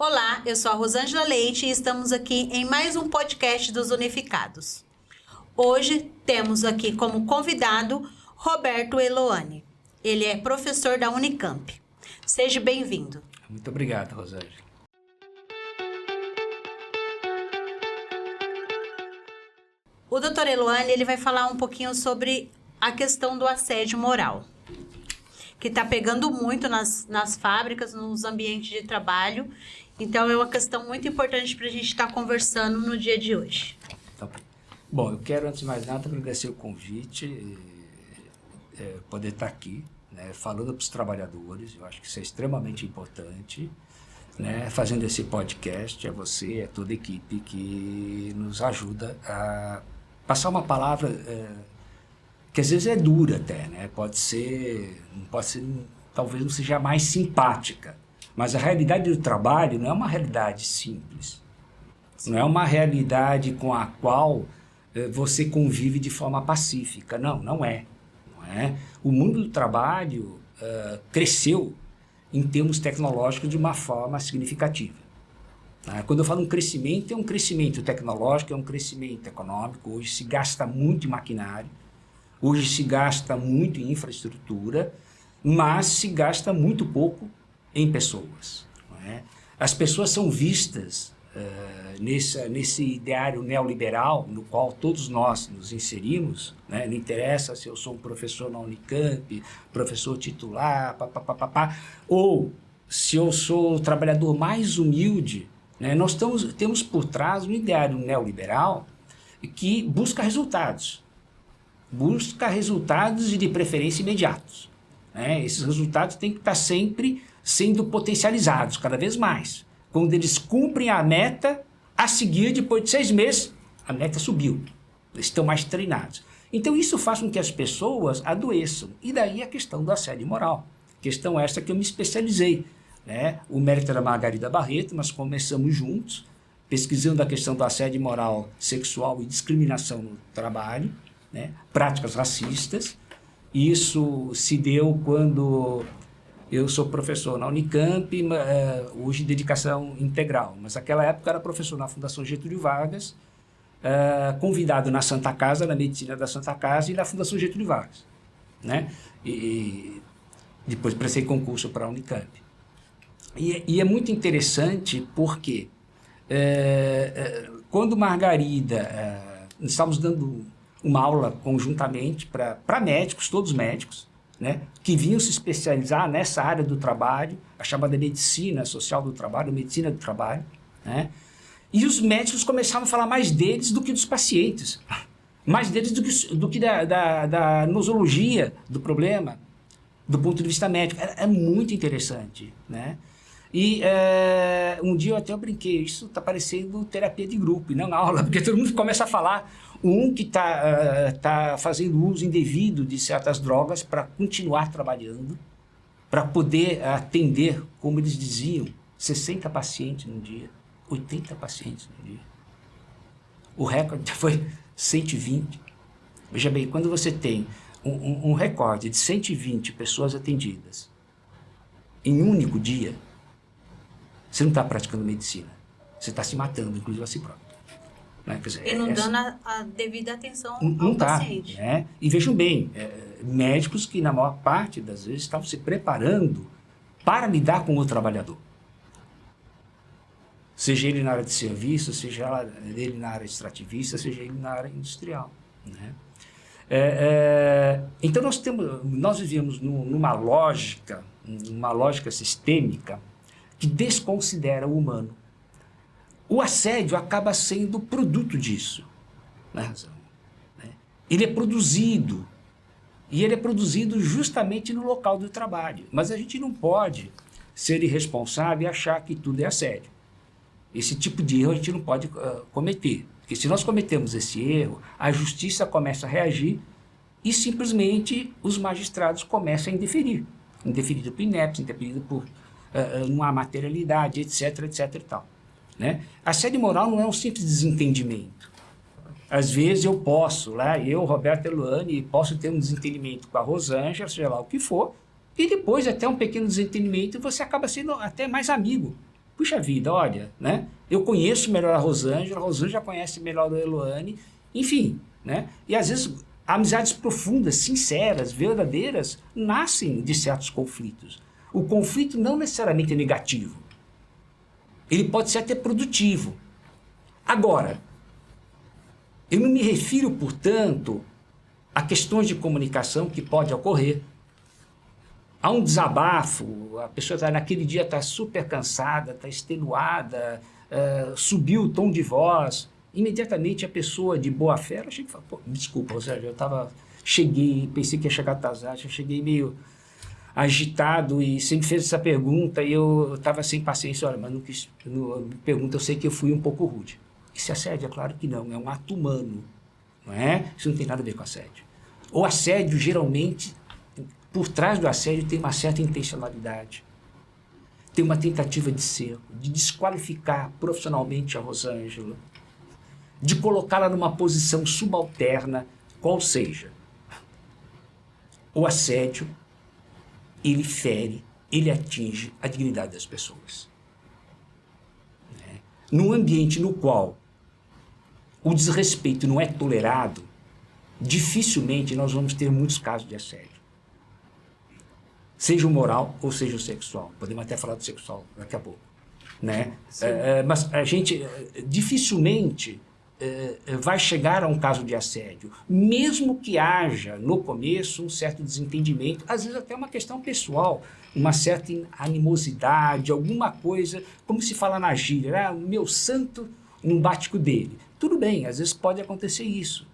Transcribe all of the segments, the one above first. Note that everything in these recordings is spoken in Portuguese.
Olá, eu sou a Rosângela Leite e estamos aqui em mais um podcast dos Unificados. Hoje temos aqui como convidado Roberto Eloane. Ele é professor da Unicamp. Seja bem-vindo. Muito obrigado, Rosângela. O doutor Eloane ele vai falar um pouquinho sobre a questão do assédio moral, que está pegando muito nas fábricas, nos ambientes de trabalho. Então, é uma questão muito importante para a gente estar conversando no dia de hoje. Tá bom, eu quero, antes de mais nada, agradecer o convite, poder estar aqui, né, falando para os trabalhadores. Eu acho que isso é extremamente importante, né, fazendo esse podcast, a você, a toda a equipe que nos ajuda a passar uma palavra que às vezes é dura até, né? Pode ser, talvez não seja mais simpática, mas a realidade do trabalho não é uma realidade simples. Sim. Não é uma realidade com a qual você convive de forma pacífica. Não é. O mundo do trabalho cresceu em termos tecnológicos de uma forma significativa. Quando eu falo um crescimento, é um crescimento tecnológico, é um crescimento econômico. Hoje se gasta muito em maquinário, hoje se gasta muito em infraestrutura, mas se gasta muito pouco em pessoas. As pessoas são vistas nesse ideário neoliberal no qual todos nós nos inserimos, né? Não interessa se eu sou um professor na Unicamp, professor titular, ou se eu sou o trabalhador mais humilde, né? Nós temos por trás um ideário neoliberal que busca resultados e de preferência imediatos. Esses resultados têm que estar sempre sendo potencializados cada vez mais. Quando eles cumprem a meta, a seguir, depois de 6 meses, a meta subiu. Eles estão mais treinados. Então, isso faz com que as pessoas adoeçam. E daí a questão do assédio moral. Questão essa que eu me especializei. Né? O mérito era Margarida Barreto, nós começamos juntos, pesquisando a questão do assédio moral, sexual e discriminação no trabalho, né? Práticas racistas. Isso se deu quando eu sou professor na Unicamp, hoje dedicação integral, mas naquela época era professor na Fundação Getúlio Vargas, convidado na Santa Casa, na medicina da Santa Casa e na Fundação Getúlio Vargas, né? E depois prestei concurso para a Unicamp. E é muito interessante porque quando Margarida, nós estávamos dando uma aula conjuntamente para médicos, todos médicos, né, que vinham se especializar nessa área do trabalho, a chamada medicina social do trabalho, medicina do trabalho, né, e os médicos começavam a falar mais deles do que dos pacientes, mais deles do que da nosologia do problema, do ponto de vista médico. É muito interessante, né? E um dia eu até brinquei, isso está parecendo terapia de grupo e não aula, porque todo mundo começa a falar, um que tá fazendo uso indevido de certas drogas para continuar trabalhando, para poder atender, como eles diziam, 60 pacientes no dia, 80 pacientes no dia. O recorde foi 120. Veja bem, quando você tem um recorde de 120 pessoas atendidas em um único dia, você não está praticando medicina. Você está se matando, inclusive a si próprio. Né? Quer dizer, e não dando a devida atenção ao paciente. Né? E vejam bem, médicos que na maior parte das vezes estavam se preparando para lidar com o trabalhador. Seja ele na área de serviço, seja ele na área extrativista, seja ele na área industrial. Né? Então nós vivíamos numa lógica sistêmica que desconsidera o humano. O assédio acaba sendo produto disso. Né? Ele é produzido, e ele é produzido justamente no local do trabalho. Mas a gente não pode ser irresponsável e achar que tudo é assédio. Esse tipo de erro a gente não pode cometer. Porque se nós cometemos esse erro, a justiça começa a reagir e simplesmente os magistrados começam a indeferir. Indeferido por ineptos, indeferido por uma materialidade, etc, etc e tal. Né? Assédio moral não é um simples desentendimento. Às vezes eu posso, eu, Roberto Eloane, posso ter um desentendimento com a Rosângela, seja lá o que for, e depois até um pequeno desentendimento você acaba sendo até mais amigo. puxa vida, olha, né? Eu conheço melhor a Rosângela já conhece melhor a Eloane, enfim, né? E às vezes amizades profundas, sinceras, verdadeiras, nascem de certos conflitos. O conflito não necessariamente é negativo. Ele pode ser até produtivo. Agora, eu não me refiro, portanto, a questões de comunicação que pode ocorrer. Há um desabafo, a pessoa naquele dia está super cansada, está extenuada, subiu o tom de voz. Imediatamente a pessoa de boa fé, ela chega e fala, pô, desculpa, Rosângela, cheguei, pensei que ia chegar atrasado, eu cheguei meio agitado e você me fez essa pergunta e eu estava sem paciência, olha, mas não quis, me pergunta, eu sei que eu fui um pouco rude. Isso é assédio? É claro que não, é um ato humano, não é? Isso não tem nada a ver com assédio. O assédio, geralmente, por trás do assédio tem uma certa intencionalidade. Tem uma tentativa de cerco, de desqualificar profissionalmente a Rosângela, de colocá-la numa posição subalterna, qual seja. O assédio, ele fere, ele atinge a dignidade das pessoas. Num ambiente no qual o desrespeito não é tolerado, dificilmente nós vamos ter muitos casos de assédio. Seja o moral ou seja o sexual. Podemos até falar do sexual daqui a pouco. Né? Mas a gente dificilmente vai chegar a um caso de assédio, mesmo que haja no começo um certo desentendimento, às vezes até uma questão pessoal, uma certa animosidade, alguma coisa, como se fala na gíria, meu santo não bate com o dele. Tudo bem, às vezes pode acontecer isso.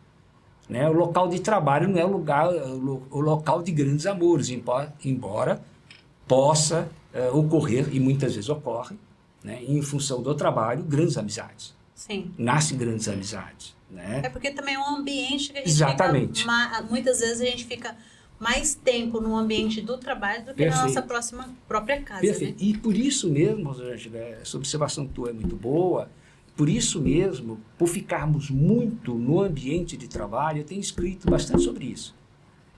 Né? O local de trabalho não é o local de grandes amores, embora possa ocorrer, e muitas vezes ocorre, né, em função do trabalho, grandes amizades. Sim. Nascem grandes amizades. Né? É porque também é um ambiente que a gente Exatamente. fica... Muitas vezes a gente fica mais tempo no ambiente do trabalho do que na nossa própria casa. Perfeito. Né? E por isso mesmo, Rosângela, essa observação tua é muito boa, por isso mesmo, por ficarmos muito no ambiente de trabalho, eu tenho escrito bastante sobre isso.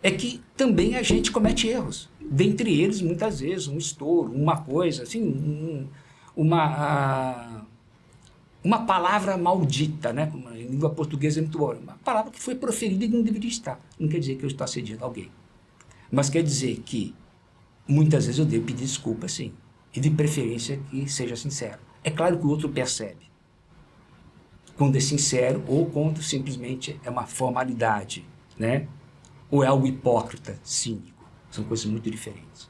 É que também a gente comete erros. Dentre eles, muitas vezes, um estouro, uma coisa, assim, uma palavra maldita, né? Em língua portuguesa é muito boa. Uma palavra que foi proferida e não deveria estar. Não quer dizer que eu estou assediando alguém. Mas quer dizer que, muitas vezes, eu devo pedir desculpa, sim. E de preferência que seja sincero. É claro que o outro percebe. Quando é sincero ou quando simplesmente é uma formalidade, né? Ou é algo hipócrita, cínico. São coisas muito diferentes.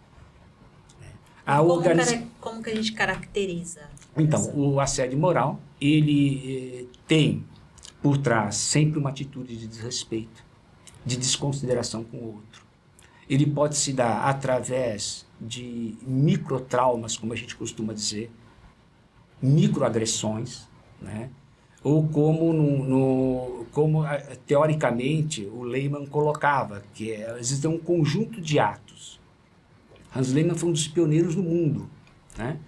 Como que a gente caracteriza? Então, o assédio moral, ele tem por trás sempre uma atitude de desrespeito, de desconsideração com o outro. Ele pode se dar através de microtraumas, como a gente costuma dizer, microagressões, né? Ou como teoricamente o Lehmann colocava, que existe um conjunto de atos. Hans Lehmann foi um dos pioneiros no mundo, né?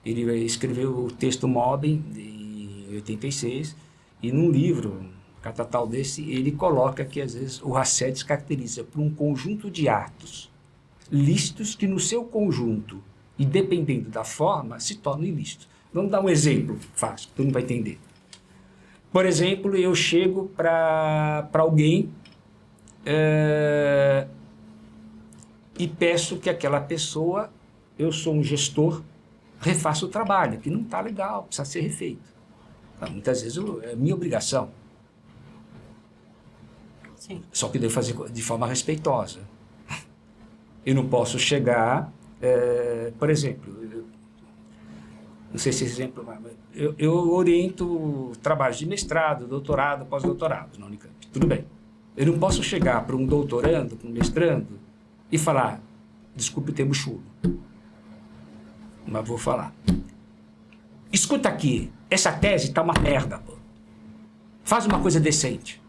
Ele escreveu o texto Mobbing, em 86, e num livro, catatal desse, ele coloca que, às vezes, o assédio se caracteriza por um conjunto de atos lícitos que, no seu conjunto, e dependendo da forma, se tornam ilícitos. Vamos dar um exemplo fácil, todo mundo vai entender. Por exemplo, eu chego para alguém e peço que aquela pessoa, eu sou um gestor, refaça o trabalho, que não está legal, precisa ser refeito. Então, muitas vezes é minha obrigação. Sim. Só que devo fazer de forma respeitosa. Eu não posso chegar, por exemplo, não sei se esse exemplo, eu oriento trabalhos de mestrado, doutorado, pós-doutorado na Unicamp. Tudo bem. Eu não posso chegar para um doutorando, para um mestrando, e falar, desculpe o termo chulo, mas vou falar. Escuta aqui, essa tese está uma merda, pô. Faz uma coisa decente.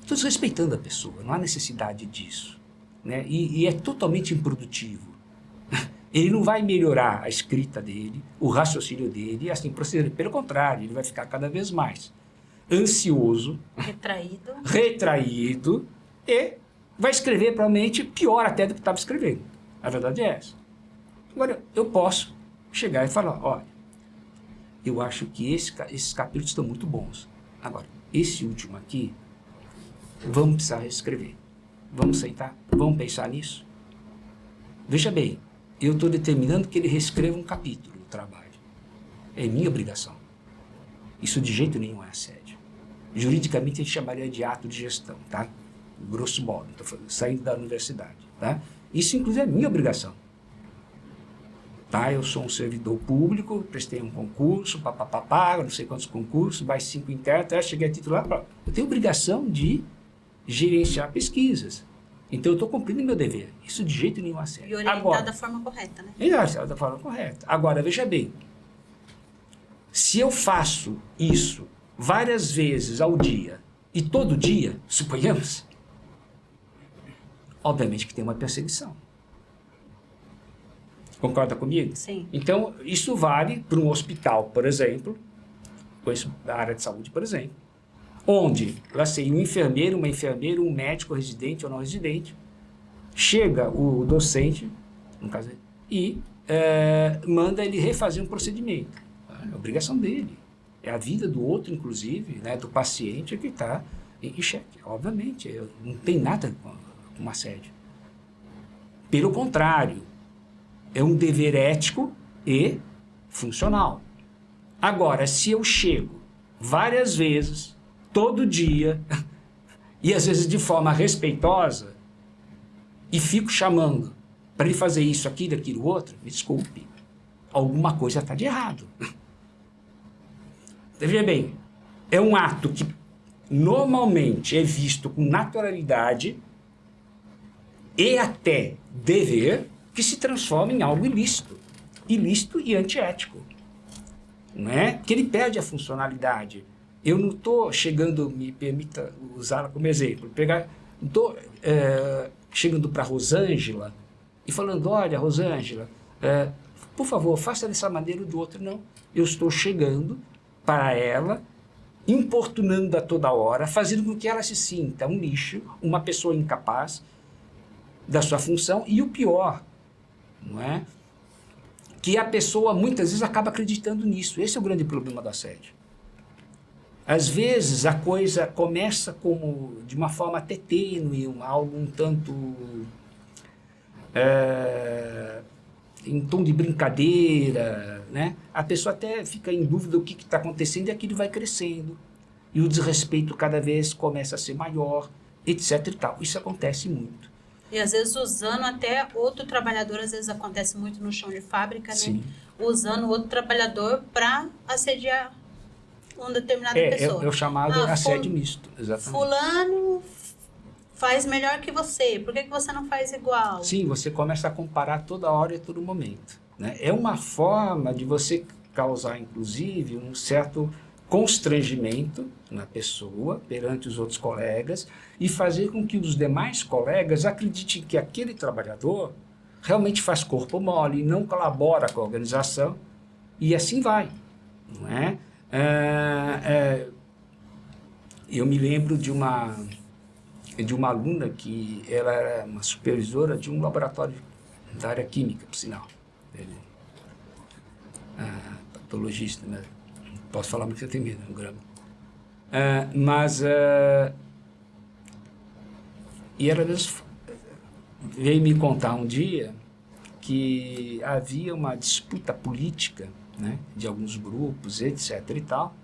Estou desrespeitando a pessoa, não há necessidade disso. Né? E é totalmente improdutivo. Ele não vai melhorar a escrita dele, o raciocínio dele, e assim proceder. Pelo contrário, ele vai ficar cada vez mais ansioso, retraído, e vai escrever provavelmente pior até do que estava escrevendo. A verdade é essa. Agora, eu posso chegar e falar, olha, eu acho que esses capítulos estão muito bons. Agora, esse último aqui, vamos precisar reescrever. Vamos sentar? Vamos pensar nisso? Veja bem, eu estou determinando que ele reescreva um capítulo do trabalho. É minha obrigação. Isso de jeito nenhum é assédio. Juridicamente a gente chamaria de ato de gestão, tá? Grosso modo, estou saindo da universidade, tá? Isso inclusive é minha obrigação. Tá? Eu sou um servidor público, prestei um concurso, não sei quantos concursos, mais 5 internos, cheguei a titular. Eu tenho obrigação de gerenciar pesquisas. Então eu estou cumprindo meu dever. Isso de jeito nenhum é assédio. E orientar da forma correta, né? Orientar da forma correta. Agora, veja bem, se eu faço isso várias vezes ao dia e todo dia, suponhamos, obviamente que tem uma perseguição. Concorda comigo? Sim. Então, isso vale para um hospital, por exemplo, conheço a área de saúde, por exemplo, onde, lá sei, um enfermeiro, uma enfermeira, um médico residente ou não residente, chega o docente, no caso, e manda ele refazer um procedimento. É a obrigação dele. É a vida do outro, inclusive, né, do paciente, que está em xeque. Obviamente, não tem nada com assédio. Pelo contrário, é um dever ético e funcional. Agora, se eu chego várias vezes, todo dia, e às vezes de forma respeitosa, e fico chamando para ele fazer isso, aquilo, aquilo, outro, me desculpe, alguma coisa está de errado. Veja bem, é um ato que normalmente é visto com naturalidade e até dever, que se transforma em algo ilícito e antiético, não é? Que ele perde a funcionalidade. Eu não estou chegando, me permita usá-la como exemplo, não estou chegando para a Rosângela e falando, olha, Rosângela, por favor, faça dessa maneira ou do outro. Não, eu estou chegando para ela, importunando a toda hora, fazendo com que ela se sinta um lixo, uma pessoa incapaz da sua função, e o pior, não é? Que a pessoa muitas vezes acaba acreditando nisso. Esse é o grande problema do assédio. Às vezes a coisa começa como de uma forma até tênue, algo um tanto em tom de brincadeira, né? A pessoa até fica em dúvida do que está acontecendo e aquilo vai crescendo. E o desrespeito cada vez começa a ser maior, etc. e tal. Isso acontece muito. E às vezes usando até outro trabalhador, às vezes acontece muito no chão de fábrica, Sim. né? Usando outro trabalhador para assediar uma determinada pessoa. É o chamado assédio misto, exatamente. Fulano faz melhor que você, por que você não faz igual? Sim, você começa a comparar toda hora e todo momento, né? É uma forma de você causar, inclusive, um certo constrangimento na pessoa perante os outros colegas e fazer com que os demais colegas acreditem que aquele trabalhador realmente faz corpo mole, não colabora com a organização e assim vai, não é? Eu me lembro de uma aluna que ela era uma supervisora de um laboratório da área química, por sinal, patologista, né? Posso falar muito que eu tenho medo, um grama. E ela veio me contar um dia que havia uma disputa política, né, de alguns grupos, etc. e tal,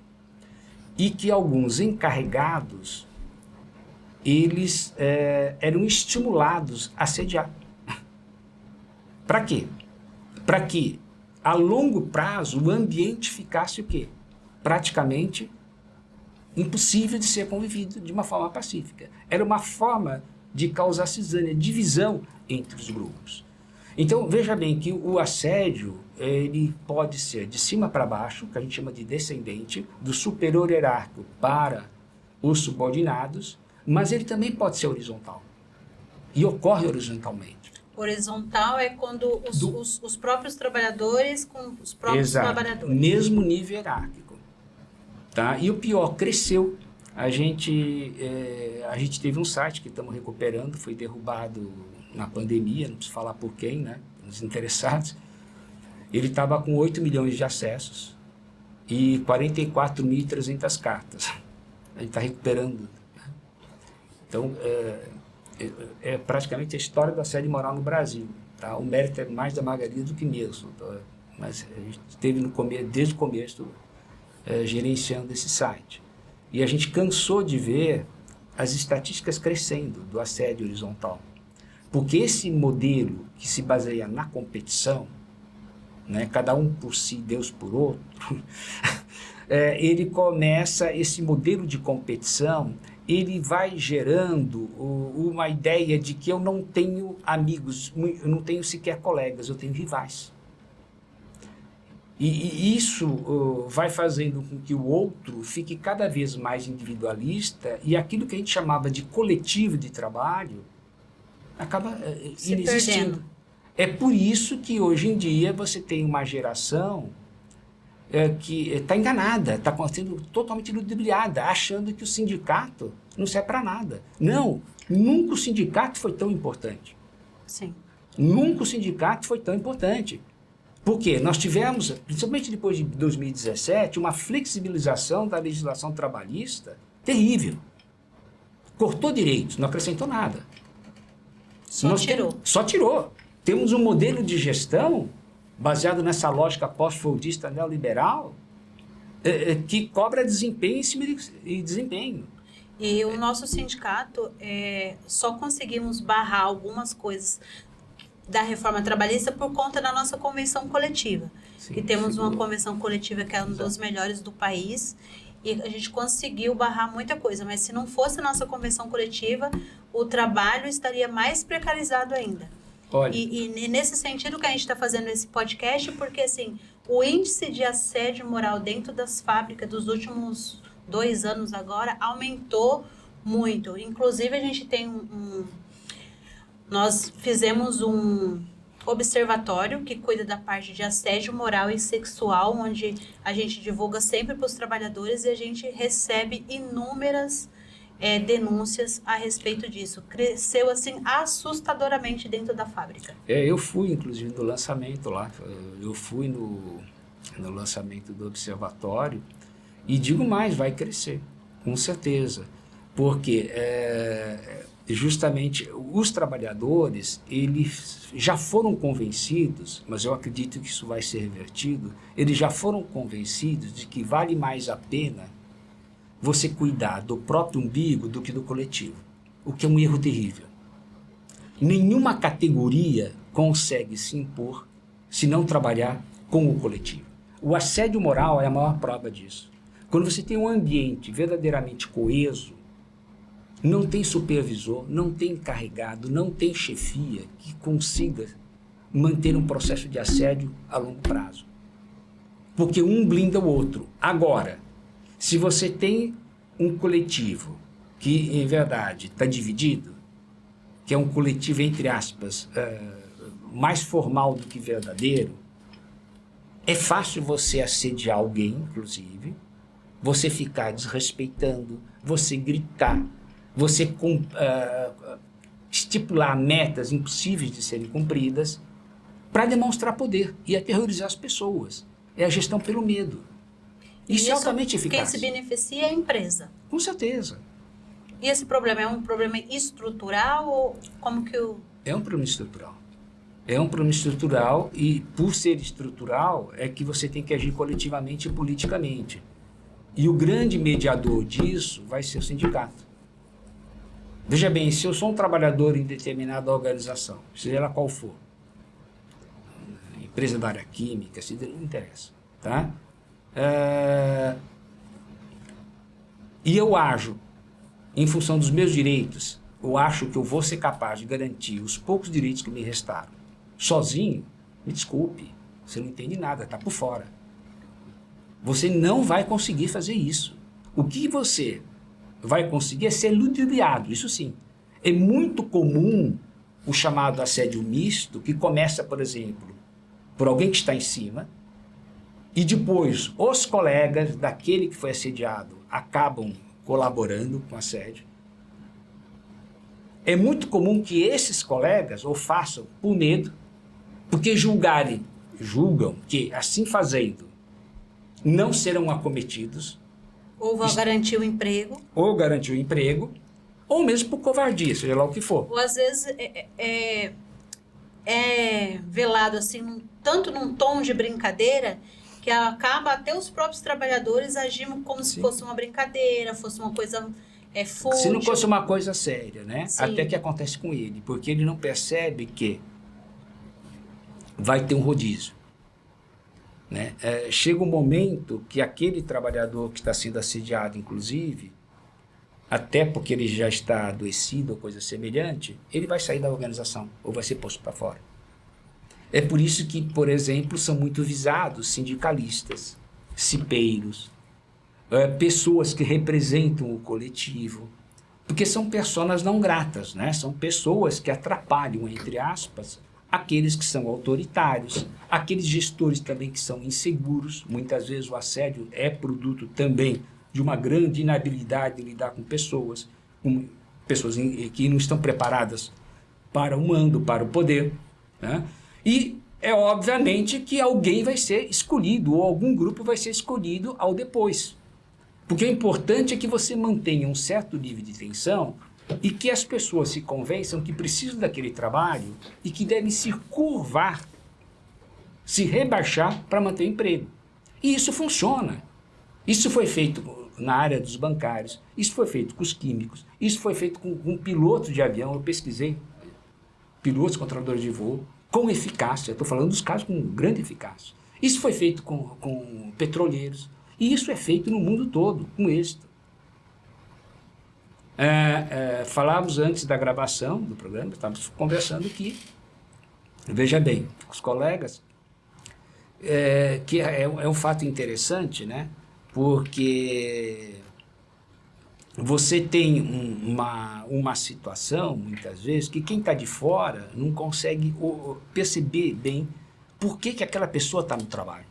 e que alguns encarregados, eles eram estimulados a assediar. Para quê? Para que, a longo prazo, o ambiente ficasse o quê? Praticamente impossível de ser convivido de uma forma pacífica. Era uma forma de causar cisânia, divisão entre os grupos. Então, veja bem que o assédio, ele pode ser de cima para baixo, que a gente chama de descendente, do superior hierárquico para os subordinados, mas ele também pode ser horizontal. E ocorre horizontalmente. Horizontal é quando os próprios trabalhadores com os próprios Exato. trabalhadores. Mesmo nível hierárquico. Tá? E o pior, cresceu. A gente teve um site que estamos recuperando, foi derrubado na pandemia, não preciso falar por quem, né? Os interessados. ele estava com 8 milhões de acessos e 44.300 cartas. A gente está recuperando. Então, é praticamente a história do assédio moral no Brasil. Tá? O mérito é mais da Margarida do que meu. Mas a gente esteve desde o começo gerenciando esse site. E a gente cansou de ver as estatísticas crescendo do assédio horizontal. Porque esse modelo que se baseia na competição, né, cada um por si, Deus por outro, ele começa, esse modelo de competição, ele vai gerando uma ideia de que eu não tenho amigos, eu não tenho sequer colegas, eu tenho rivais. E isso vai fazendo com que o outro fique cada vez mais individualista e aquilo que a gente chamava de coletivo de trabalho acaba inexistindo. É por isso que hoje em dia você tem uma geração que está enganada, está sendo totalmente ludibriada, achando que o sindicato não serve para nada. Não, nunca o sindicato foi tão importante. Sim. Nunca o sindicato foi tão importante. Porque nós tivemos, principalmente depois de 2017, uma flexibilização da legislação trabalhista terrível. Cortou direitos, não acrescentou nada. Só tirou. Temos um modelo de gestão baseado nessa lógica pós-fordista neoliberal que cobra desempenho em cima de desempenho. E o nosso sindicato, só conseguimos barrar algumas coisas da reforma trabalhista por conta da nossa convenção coletiva. Sim, que temos uma convenção coletiva que é uma das melhores do país e a gente conseguiu barrar muita coisa, mas se não fosse a nossa convenção coletiva, o trabalho estaria mais precarizado ainda. Olha. E nesse sentido que a gente está fazendo esse podcast, porque assim, o índice de assédio moral dentro das fábricas dos últimos 2 anos agora aumentou muito. Inclusive, a gente tem nós fizemos um observatório que cuida da parte de assédio moral e sexual, onde a gente divulga sempre para os trabalhadores e a gente recebe inúmeras denúncias a respeito disso. Cresceu, assim, assustadoramente dentro da fábrica. Eu fui, inclusive, no lançamento lá. Eu fui no lançamento do observatório e digo mais, vai crescer, com certeza. Porque justamente os trabalhadores, eles já foram convencidos, mas eu acredito que isso vai ser revertido, eles já foram convencidos de que vale mais a pena você cuidar do próprio umbigo do que do coletivo, o que é um erro terrível. Nenhuma categoria consegue se impor se não trabalhar com o coletivo. O assédio moral é a maior prova disso. Quando você tem um ambiente verdadeiramente coeso, não tem supervisor, não tem encarregado, não tem chefia que consiga manter um processo de assédio a longo prazo. Porque um blinda o outro. Agora, se você tem um coletivo que, em verdade, está dividido, que é um coletivo, entre aspas, mais formal do que verdadeiro, é fácil você assediar alguém, inclusive, você ficar desrespeitando, você gritar, você estipular metas impossíveis de serem cumpridas para demonstrar poder e aterrorizar as pessoas. É a gestão pelo medo. Isso é altamente eficaz. Quem se beneficia é a empresa. Com certeza. E esse problema é um problema estrutural ou como que o... É um problema estrutural. É um problema estrutural e, por ser estrutural, é que você tem que agir coletivamente e politicamente. E o grande mediador disso vai ser o sindicato. Veja bem, se eu sou um trabalhador em determinada organização, seja ela qual for, empresa da área química, não interessa, tá? E eu ajo em função dos meus direitos, eu acho que eu vou ser capaz de garantir os poucos direitos que me restaram sozinho, me desculpe, você não entende nada, está por fora. Você não vai conseguir fazer isso. O que você vai conseguir é ser ludibriado, isso sim. É muito comum o chamado assédio misto, que começa, por exemplo, por alguém que está em cima, e depois os colegas daquele que foi assediado acabam colaborando com o assédio. É muito comum que esses colegas o façam por medo, porque julgarem julgam que, assim fazendo, não serão acometidos. Ou vão garantir o emprego. Ou garantir o emprego, ou mesmo por covardia, seja lá o que for. Ou às vezes é velado assim, tanto num tom de brincadeira, que acaba até os próprios trabalhadores agindo como se fosse uma brincadeira, fosse uma coisa fútil. Se não fosse uma coisa séria, né? Sim. Até que acontece com ele, porque ele não percebe que vai ter um rodízio. Né? Chega um momento que aquele trabalhador que está sendo assediado, inclusive, até porque ele já está adoecido ou coisa semelhante, ele vai sair da organização ou vai ser posto para fora. É por isso que, por exemplo, são muito visados sindicalistas, cipeiros, pessoas que representam o coletivo, porque são personas não gratas, né? São pessoas que atrapalham, entre aspas, aqueles que são autoritários, aqueles gestores também que são inseguros. Muitas vezes o assédio é produto também de uma grande inabilidade de lidar com pessoas que não estão preparadas para o mando, para o poder, né? E é obviamente que alguém vai ser escolhido, ou algum grupo vai ser escolhido ao depois. Porque o importante é que você mantenha um certo nível de tensão e que as pessoas se convençam que precisam daquele trabalho e que devem se curvar, se rebaixar para manter o emprego. E isso funciona. Isso foi feito na área dos bancários, isso foi feito com os químicos, isso foi feito com pilotos de avião. Eu pesquisei pilotos, controladores de voo, com eficácia. Estou falando dos casos com grande eficácia. Isso foi feito com petroleiros. E isso é feito no mundo todo, com êxito. Falávamos antes da gravação do programa, estávamos conversando que, veja bem, com os colegas, que é um fato interessante, né? Porque você tem uma situação, muitas vezes, que quem está de fora não consegue perceber bem por que aquela pessoa está no trabalho.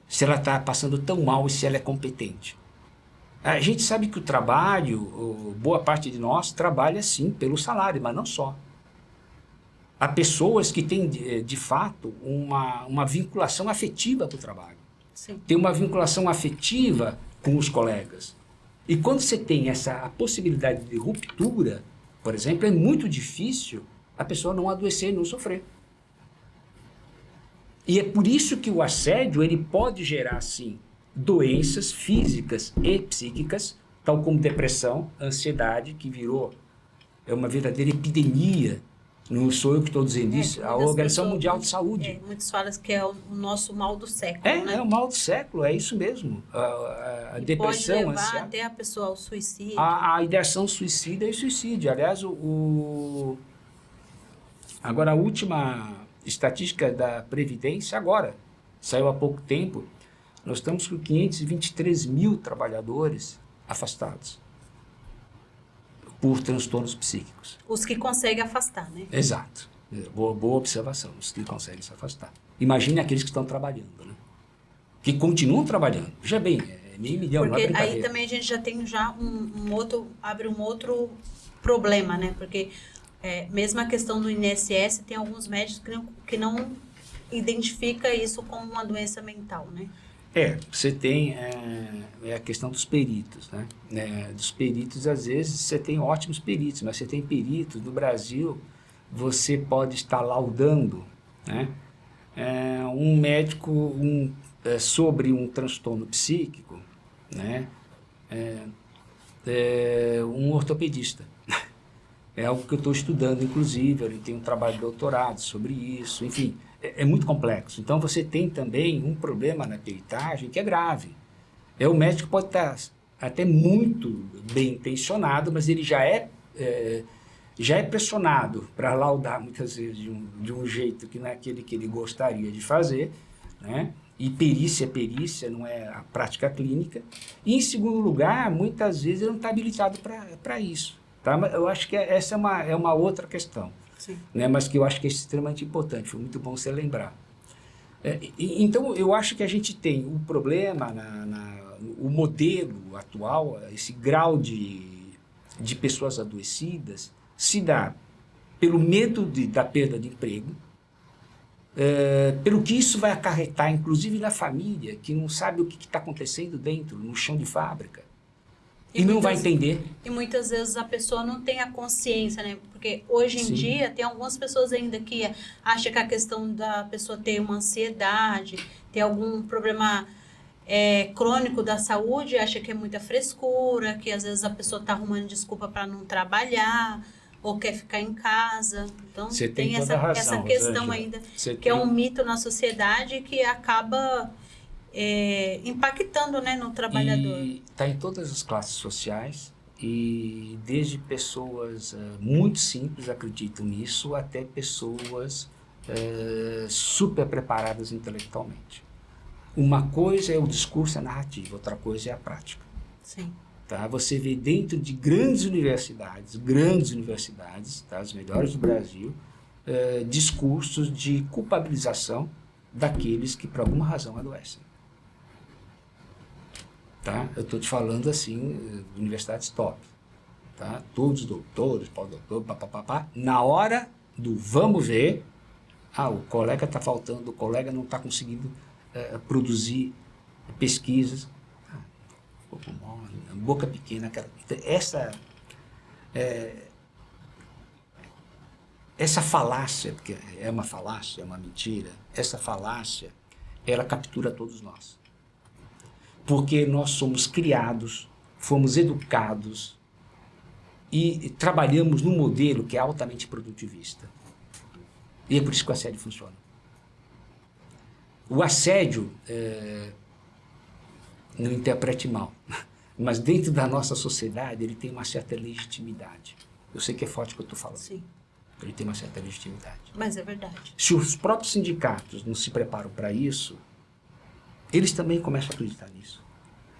Se ela está passando tão mal e se ela é competente. A gente sabe que o trabalho, boa parte de nós trabalha sim pelo salário, mas não só. Há pessoas que têm, de fato, uma vinculação afetiva com o trabalho. Sim. Tem uma vinculação afetiva com os colegas. E quando você tem a possibilidade de ruptura, por exemplo, é muito difícil a pessoa não adoecer e não sofrer. E é por isso que o assédio ele pode gerar, sim, doenças físicas e psíquicas, tal como depressão, ansiedade, que virou uma verdadeira epidemia. Não sou eu que estou dizendo isso, a Organização Mundial de Saúde. Muitos falam que é o nosso mal do século, né? É o mal do século, é isso mesmo. A depressão, pode levar ansiedade. até a pessoa ao suicídio. A ideação suicida é suicídio. Aliás, agora a última estatística da Previdência, agora, saiu há pouco tempo, nós estamos com 523 mil trabalhadores afastados por transtornos psíquicos. Os que conseguem afastar, né? Exato. Boa observação, os que conseguem se afastar. Imagine aqueles que estão trabalhando, né? Que continuam trabalhando. Já bem, meio milhão, não é Porque brincadeira. aí também a gente já tem abre um outro problema, né? Porque mesmo a questão do INSS, tem alguns médicos que não identifica isso como uma doença mental, né? Você tem a questão dos peritos, né? Dos peritos, às vezes, você tem ótimos peritos, mas você tem peritos, no Brasil, você pode estar laudando, né? Um médico sobre um transtorno psíquico, né? Um ortopedista. É algo que eu estou estudando, inclusive, ele tem um trabalho de doutorado sobre isso, enfim, é muito complexo. Então, você tem também um problema na peritagem que é grave. O médico pode estar até muito bem intencionado, mas ele já é pressionado para laudar, muitas vezes, de um jeito que não é aquele que ele gostaria de fazer, né? E perícia não é a prática clínica. E, em segundo lugar, muitas vezes ele não está habilitado para isso. Tá? Mas eu acho que essa é uma outra questão, né? Mas que eu acho que é extremamente importante, foi muito bom você lembrar. Então, eu acho que a gente tem um problema, o modelo atual, esse grau de pessoas adoecidas, se dá pelo medo da perda de emprego, pelo que isso vai acarretar, inclusive na família, que não sabe o que está acontecendo dentro, no chão de fábrica, e não vai entender. E muitas vezes a pessoa não tem a consciência, né? Porque hoje em dia tem algumas pessoas ainda que acham que a questão da pessoa ter uma ansiedade, ter algum problema crônico da saúde, acha que é muita frescura, que às vezes a pessoa está arrumando desculpa para não trabalhar ou quer ficar em casa. Então tem essa questão ainda, que é um mito na sociedade que acaba impactando, né, no trabalhador. E está em todas as classes sociais, e desde pessoas muito simples acreditam nisso, até pessoas super preparadas intelectualmente. Uma coisa é o discurso, a narrativa, outra coisa é a prática. Sim. Tá? Você vê dentro de grandes universidades, tá? As melhores do Brasil, discursos de culpabilização daqueles que por alguma razão adoecem. Tá? Eu estou te falando assim, universidades top. Tá? Todos doutores, pós-doutor, papapá. Na hora do vamos ver, o colega está faltando, o colega não está conseguindo produzir pesquisas. Boca pequena. Essa falácia, porque é uma falácia, é uma mentira, essa falácia, ela captura todos nós. Porque nós somos criados, fomos educados e trabalhamos num modelo que é altamente produtivista. E é por isso que o assédio funciona. O assédio, não interprete mal, mas dentro da nossa sociedade ele tem uma certa legitimidade. Eu sei que é forte o que eu estou falando. Sim. Ele tem uma certa legitimidade. Mas é verdade. Se os próprios sindicatos não se preparam para isso, eles também começam a acreditar nisso.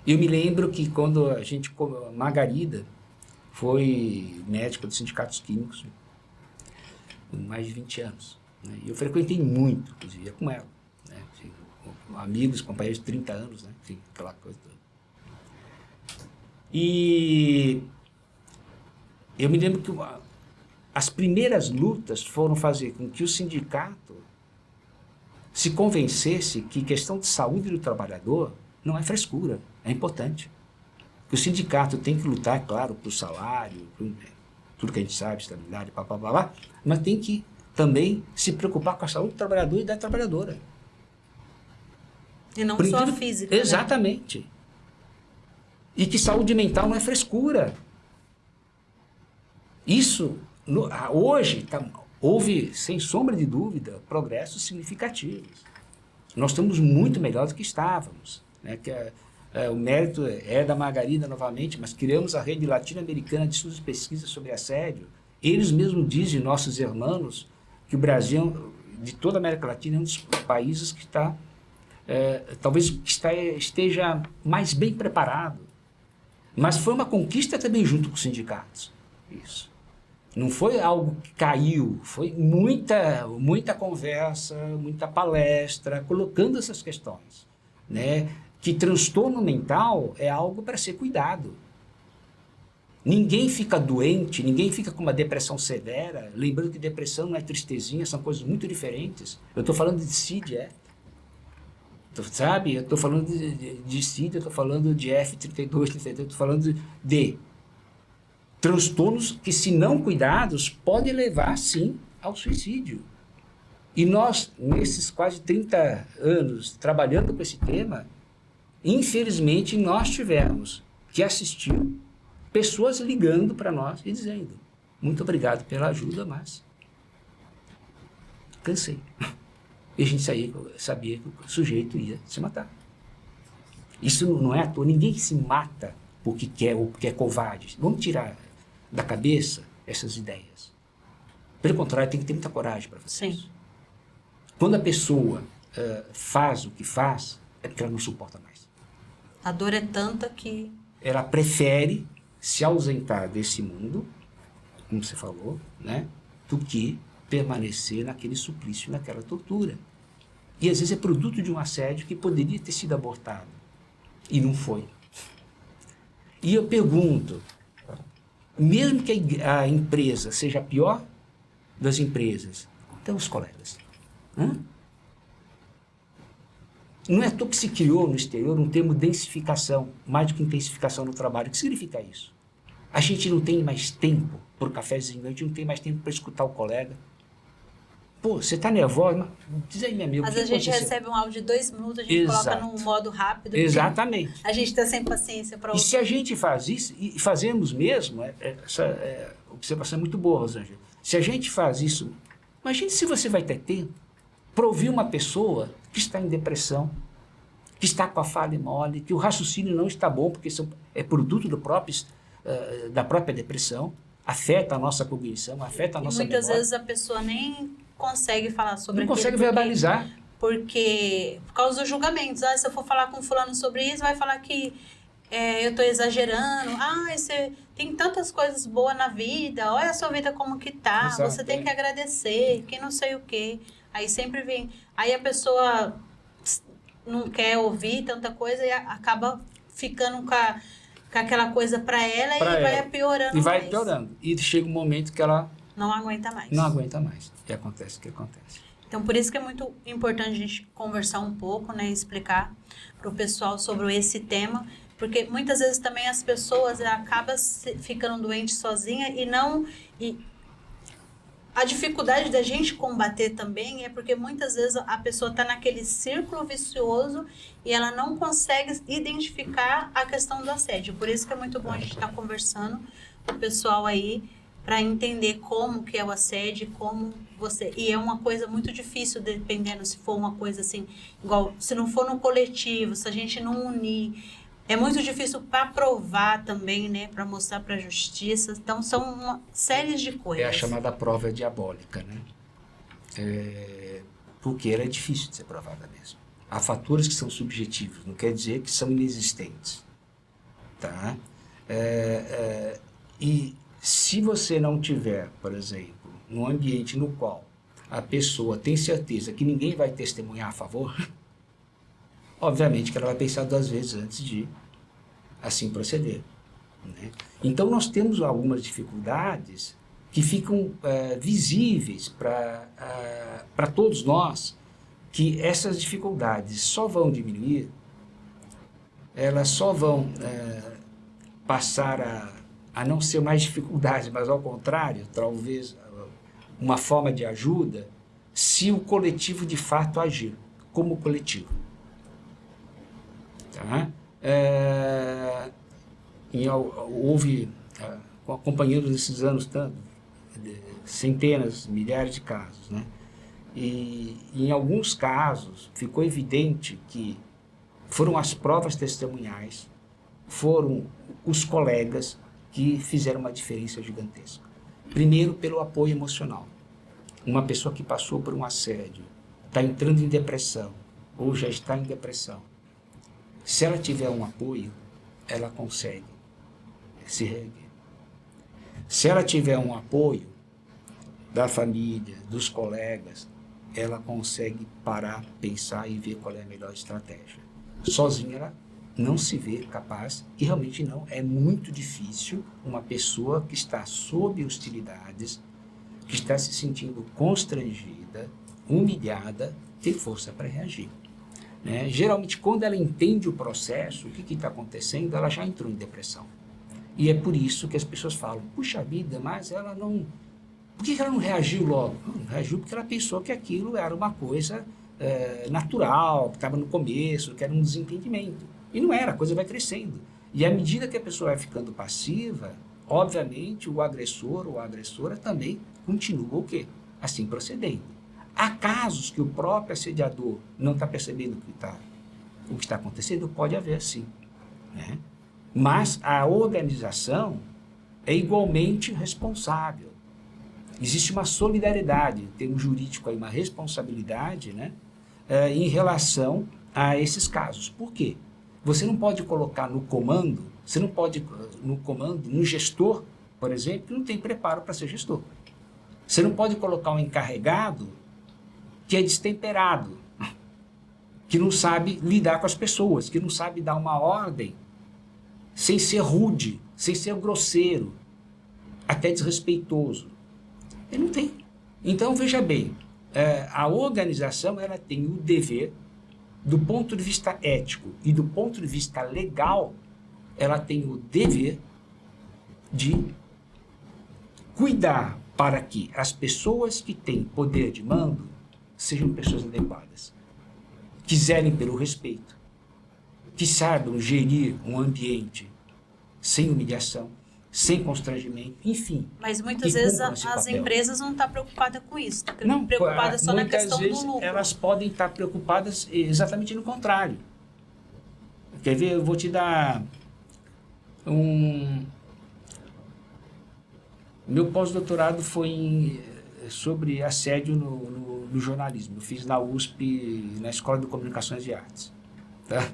Eu me lembro que quando a Margarida foi médica dos sindicatos químicos, por mais de 20 anos. Né? E eu frequentei muito, inclusive, ia com ela. Né? Assim, amigos, companheiros de 30 anos, né? Enfim, aquela coisa toda. E eu me lembro que as primeiras lutas foram fazer com que o sindicato se convencesse que questão de saúde do trabalhador não é frescura, é importante. Que o sindicato tem que lutar, é claro, por salário, por tudo que a gente sabe, estabilidade, papapá, mas tem que também se preocupar com a saúde do trabalhador e da trabalhadora. E não só a física. Exatamente. Né? E que saúde mental não é frescura. Isso, hoje, houve, sem sombra de dúvida, progressos significativos. Nós estamos muito melhor do que estávamos. Né? O mérito é da Margarida novamente, mas criamos a rede latino-americana de estudos e pesquisas sobre assédio. Eles mesmos dizem, nossos irmãos, que o Brasil, de toda a América Latina, é um dos países que está, talvez esteja mais bem preparado. Mas foi uma conquista também junto com os sindicatos. Isso. Não foi algo que caiu, foi muita conversa, muita palestra, colocando essas questões. Né? Que transtorno mental é algo para ser cuidado. Ninguém fica doente, ninguém fica com uma depressão severa, lembrando que depressão não é tristezinha, são coisas muito diferentes. Eu estou falando de CID, sabe? Eu estou falando de CID, eu estou falando de F32, 33, eu estou falando de transtornos que, se não cuidados, podem levar, sim, ao suicídio. E nós, nesses quase 30 anos trabalhando com esse tema, infelizmente, nós tivemos que assistir pessoas ligando para nós e dizendo: muito obrigado pela ajuda, mas cansei. E a gente sabia que o sujeito ia se matar. Isso não é à toa. Ninguém se mata porque quer ou porque é covarde. Vamos tirar da cabeça essas ideias. Pelo contrário, tem que ter muita coragem para fazer isso. Quando a pessoa faz o que faz, é porque ela não suporta mais. A dor é tanta que... Ela prefere se ausentar desse mundo, como você falou, né, do que permanecer naquele suplício, naquela tortura. E às vezes é produto de um assédio que poderia ter sido abortado. E não foi. E eu pergunto, mesmo que a empresa seja a pior das empresas, então os colegas, Não é à toa que se criou no exterior um termo densificação, mais do que intensificação no trabalho. O que significa isso? A gente não tem mais tempo para o cafezinho, a gente não tem mais tempo para escutar o colega. Pô, você está nervosa? Mas diz aí, meu amigo. Às vezes a gente recebe um áudio de 2 minutos, a gente coloca num modo rápido. Exatamente. A gente está sem paciência para ouvir. E se a gente faz isso, e fazemos mesmo, essa observação é muito boa, Rosângela. Se a gente faz isso, imagine se você vai ter tempo para ouvir uma pessoa que está em depressão, que está com a fala mole, que o raciocínio não está bom, porque é produto da própria depressão, afeta a nossa cognição, afeta a nossa memória. Muitas vezes a pessoa nem consegue falar sobre aquilo. Não consegue verbalizar. Por causa dos julgamentos. Se eu for falar com fulano sobre isso, vai falar que eu estou exagerando. Você tem tantas coisas boas na vida, olha a sua vida como que tá, exato, você tem que agradecer, que não sei o quê. Aí sempre vem... Aí a pessoa não quer ouvir tanta coisa e acaba ficando com aquela coisa para ela e vai piorando. E vai piorando. E chega um momento que ela... Não aguenta mais. Não aguenta mais. E acontece o que acontece. Então, por isso que é muito importante a gente conversar um pouco, né? Explicar para o pessoal sobre esse tema. Porque muitas vezes também as pessoas acabam ficando doentes sozinhas e a dificuldade da gente combater também é porque muitas vezes a pessoa está naquele círculo vicioso e ela não consegue identificar a questão do assédio. Por isso que é muito bom a gente estar conversando com o pessoal aí para entender como que é o assédio, como você... E é uma coisa muito difícil, dependendo se for uma coisa assim, igual, se não for no coletivo, se a gente não unir, é muito difícil para provar também, né, para mostrar para a justiça. Então, são uma série de coisas. É a chamada prova diabólica, né? Porque ela é difícil de ser provada mesmo. Há fatores que são subjetivos, não quer dizer que são inexistentes, tá? E se você não tiver, por exemplo, num ambiente no qual a pessoa tem certeza que ninguém vai testemunhar a favor, obviamente que ela vai pensar 2 vezes antes de assim proceder, né? Então, nós temos algumas dificuldades que ficam visíveis para todos nós, que essas dificuldades só vão diminuir, elas só vão passar a não ser mais dificuldades, mas ao contrário, talvez uma forma de ajuda, se o coletivo de fato agir como coletivo. Tá? Houve, acompanhando nesses anos, centenas, milhares de casos, né? E em alguns casos ficou evidente que foram as provas testemunhais, foram os colegas que fizeram uma diferença gigantesca. Primeiro, pelo apoio emocional. Uma pessoa que passou por um assédio, está entrando em depressão, ou já está em depressão, se ela tiver um apoio, ela consegue se reerguer. Se ela tiver um apoio da família, dos colegas, ela consegue parar, pensar e ver qual é a melhor estratégia. Sozinha ela não se vê capaz, e realmente não, é muito difícil uma pessoa que está sob hostilidades, que está se sentindo constrangida, humilhada, ter força para reagir, né? Geralmente, quando ela entende o processo, o que está acontecendo, ela já entrou em depressão. E é por isso que as pessoas falam, puxa vida, mas ela não... Por que ela não reagiu logo? Não reagiu porque ela pensou que aquilo era uma coisa natural, que estava no começo, que era um desentendimento. E não era, a coisa vai crescendo. E à medida que a pessoa vai ficando passiva, obviamente o agressor ou a agressora também continua o quê? Assim procedendo. Há casos que o próprio assediador não está percebendo o que está acontecendo, pode haver sim, né? Mas a organização é igualmente responsável. Existe uma solidariedade, em termos jurídicos, aí, uma responsabilidade, né, em relação a esses casos. Por quê? Você não pode colocar no comando, no gestor, por exemplo, que não tem preparo para ser gestor. Você não pode colocar um encarregado que é destemperado, que não sabe lidar com as pessoas, que não sabe dar uma ordem sem ser rude, sem ser grosseiro, até desrespeitoso. Ele não tem. Então, veja bem, a organização ela tem o dever do ponto de vista ético e do ponto de vista legal, ela tem o dever de cuidar para que as pessoas que têm poder de mando sejam pessoas adequadas, que zelem pelo respeito, que saibam gerir um ambiente sem humilhação, sem constrangimento, enfim. Mas muitas vezes as empresas não estão preocupadas com isso, estão preocupadas só na questão do lucro. Muitas vezes elas podem estar preocupadas exatamente no contrário. Quer ver? Eu vou te dar Meu pós-doutorado foi sobre assédio no jornalismo. Eu fiz na USP, na Escola de Comunicações e Artes. Tá?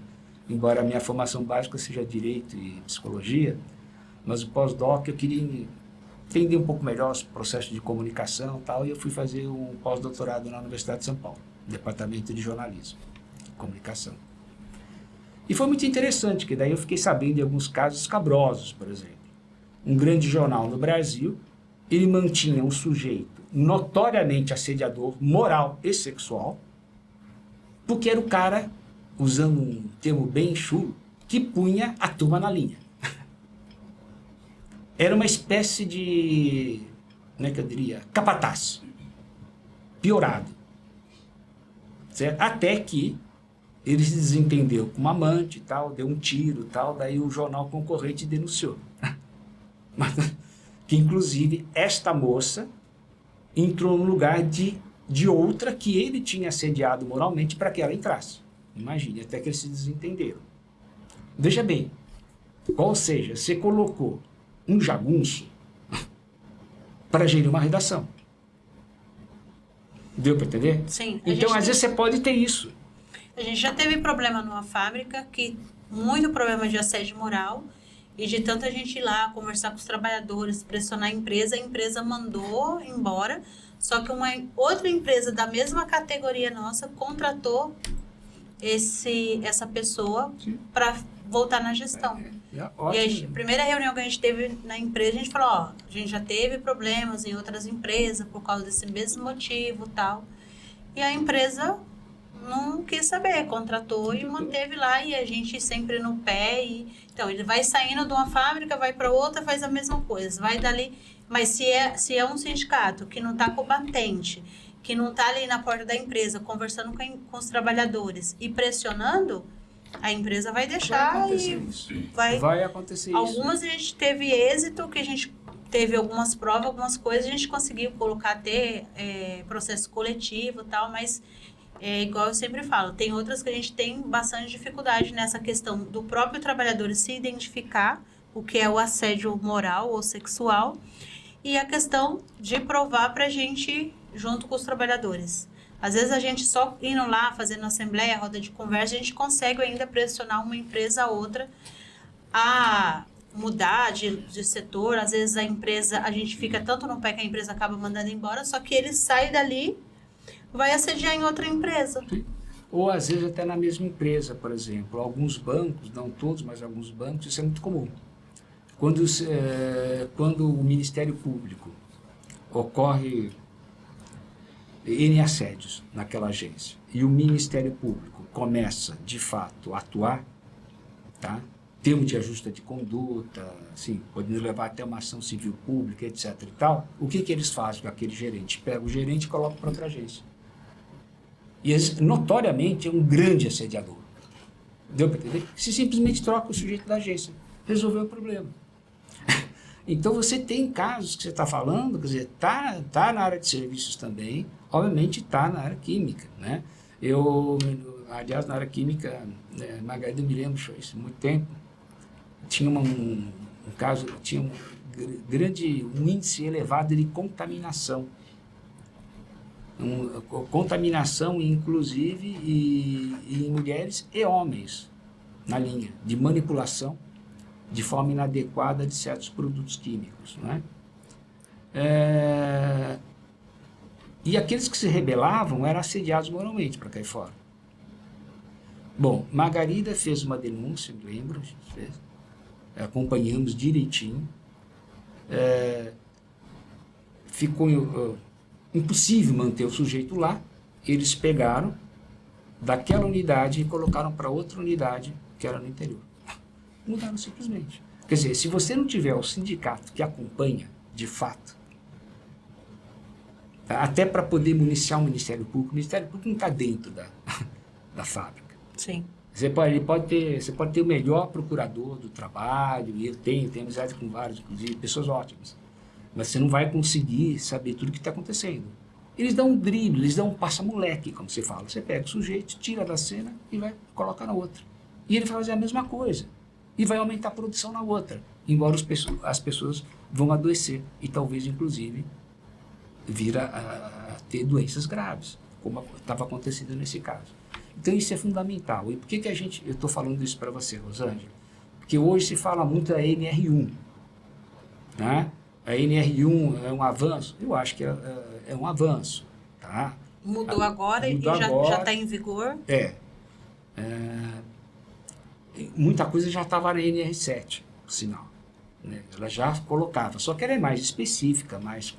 Embora a minha formação básica seja Direito e Psicologia, mas o pós-doc eu queria entender um pouco melhor os processos de comunicação e tal, e eu fui fazer um pós-doutorado na Universidade de São Paulo, Departamento de Jornalismo e Comunicação. E foi muito interessante, que daí eu fiquei sabendo de alguns casos escabrosos, por exemplo. Um grande jornal no Brasil, ele mantinha um sujeito notoriamente assediador, moral e sexual, porque era o cara, usando um termo bem chulo, que punha a turma na linha. Era uma espécie de, como é que eu diria, capataz, piorado. Certo? Até que ele se desentendeu com uma amante e tal, deu um tiro e tal, daí o jornal concorrente denunciou. Que inclusive esta moça entrou no lugar de outra que ele tinha assediado moralmente para que ela entrasse. Imagine, até que eles se desentenderam. Veja bem, ou seja, você colocou um jagunço para gerir uma redação. Deu para entender? Sim. Então, às vezes, você pode ter isso. A gente já teve problema numa fábrica, muito problema de assédio moral, e de tanta gente ir lá conversar com os trabalhadores, pressionar a empresa mandou embora, só que uma outra empresa da mesma categoria nossa contratou essa pessoa para voltar na gestão. E a primeira reunião que a gente teve na empresa, a gente falou, a gente já teve problemas em outras empresas por causa desse mesmo motivo e tal. E a empresa não quis saber, contratou e manteve lá, e a gente sempre no pé. Então, ele vai saindo de uma fábrica, vai para outra, faz a mesma coisa, vai dali. Mas se é um sindicato que não está combatente, que não está ali na porta da empresa, conversando com os trabalhadores e pressionando, a empresa vai deixar vai acontecer isso. Algumas a gente teve êxito, que a gente teve algumas provas, algumas coisas, a gente conseguiu colocar até processo coletivo e tal, mas igual eu sempre falo, tem outras que a gente tem bastante dificuldade nessa questão do próprio trabalhador se identificar o que é o assédio moral ou sexual, e a questão de provar pra gente junto com os trabalhadores. Às vezes a gente só indo lá, fazendo assembleia, roda de conversa, a gente consegue ainda pressionar uma empresa a outra a mudar de setor. Às vezes a gente fica tanto no pé que a empresa acaba mandando embora, só que ele sai dali, vai assediar em outra empresa. Sim. Ou às vezes até na mesma empresa, por exemplo. Alguns bancos, não todos, mas alguns bancos, isso é muito comum. Quando o Ministério Público ocorre N assédios naquela agência e o Ministério Público começa, de fato, a atuar, tá? Termo de ajuste de conduta, assim, podendo levar até uma ação civil pública, etc. e tal, o que eles fazem com aquele gerente? Pega o gerente e coloca para outra agência. E eles, notoriamente, é um grande assediador. Deu para entender? Se simplesmente troca o sujeito da agência, resolveu o problema. Então, você tem casos que você está falando, quer dizer, tá na área de serviços também, obviamente está na área química, né? Aliás, na área química, Margarida, me lembro, isso há muito tempo, tinha um caso, tinha um índice elevado de contaminação. Contaminação, inclusive, em mulheres e homens, na linha de manipulação de forma inadequada de certos produtos químicos, não é? E aqueles que se rebelavam eram assediados moralmente para cair fora. Bom, Margarida fez uma denúncia, me lembro, a gente fez, acompanhamos direitinho, ficou impossível manter o sujeito lá, eles pegaram, daquela unidade e colocaram para outra unidade que era no interior. Mudaram simplesmente. Quer dizer, se você não tiver o sindicato que acompanha, de fato, até para poder municiar o Ministério Público não está dentro da fábrica. Sim. Você pode ter o melhor procurador do trabalho, e ele tem amizade com vários, inclusive, pessoas ótimas. Mas você não vai conseguir saber tudo o que está acontecendo. Eles dão um drible, eles dão um passa-moleque, como você fala. Você pega o sujeito, tira da cena e vai colocar na outra. E ele vai fazer a mesma coisa. E vai aumentar a produção na outra. Embora as pessoas vão adoecer. E talvez, inclusive, vir a ter doenças graves, como estava acontecendo nesse caso. Então, isso é fundamental. E por que eu estou falando isso para você, Rosângela? Porque hoje se fala muito da NR1. Né? A NR1 é um avanço? Eu acho que é um avanço. Tá? Mudou agora e já está em vigor? Muita coisa já estava na NR7, por sinal. Né? Ela já colocava, só que ela é mais específica, mais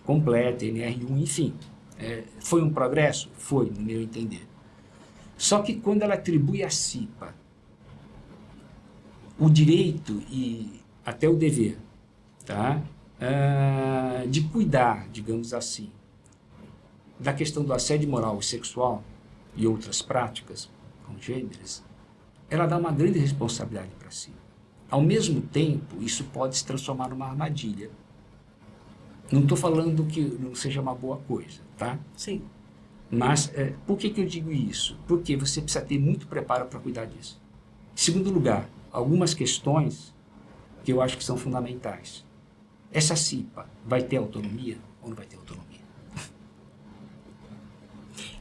completa, NR1, enfim. Foi um progresso? Foi, no meu entender. Só que quando ela atribui à CIPA o direito e até o dever, tá? De cuidar, digamos assim, da questão do assédio moral e sexual e outras práticas congêneres, ela dá uma grande responsabilidade para si. Ao mesmo tempo, isso pode se transformar numa armadilha. Não estou falando que não seja uma boa coisa, tá? Sim. Mas por que eu digo isso? Porque você precisa ter muito preparo para cuidar disso. Em segundo lugar, algumas questões que eu acho que são fundamentais. Essa CIPA vai ter autonomia ou não vai ter autonomia?